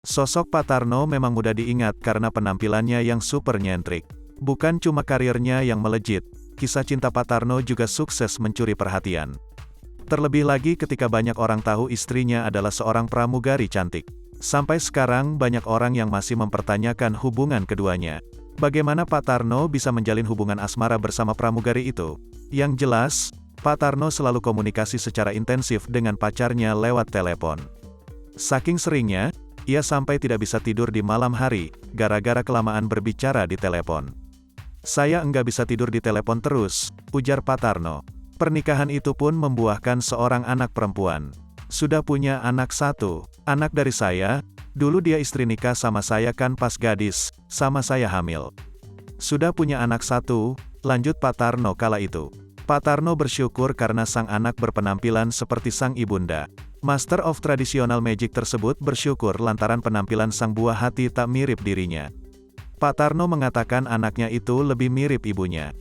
Sosok Pak Tarno memang mudah diingat karena penampilannya yang super nyentrik. Bukan cuma karirnya yang melejit, kisah cinta Pak Tarno juga sukses mencuri perhatian. Terlebih lagi ketika banyak orang tahu istrinya adalah seorang pramugari cantik. Sampai sekarang banyak orang yang masih mempertanyakan hubungan keduanya. Bagaimana Pak Tarno bisa menjalin hubungan asmara bersama pramugari itu? Yang jelas, Pak Tarno selalu komunikasi secara intensif dengan pacarnya lewat telepon. Saking seringnya, ia sampai tidak bisa tidur di malam hari, gara-gara kelamaan berbicara di telepon. "Saya enggak bisa tidur di telepon terus," ujar Pak Tarno. Pernikahan itu pun membuahkan seorang anak perempuan. Sudah punya anak satu, anak dari saya. Dulu dia istri nikah sama saya kan pas gadis, sama saya hamil. Sudah punya anak satu, lanjut Pak Tarno kala itu. Pak Tarno bersyukur karena sang anak berpenampilan seperti sang ibunda. Master of Traditional Magic tersebut bersyukur lantaran penampilan sang buah hati tak mirip dirinya. Pak Tarno mengatakan anaknya itu lebih mirip ibunya.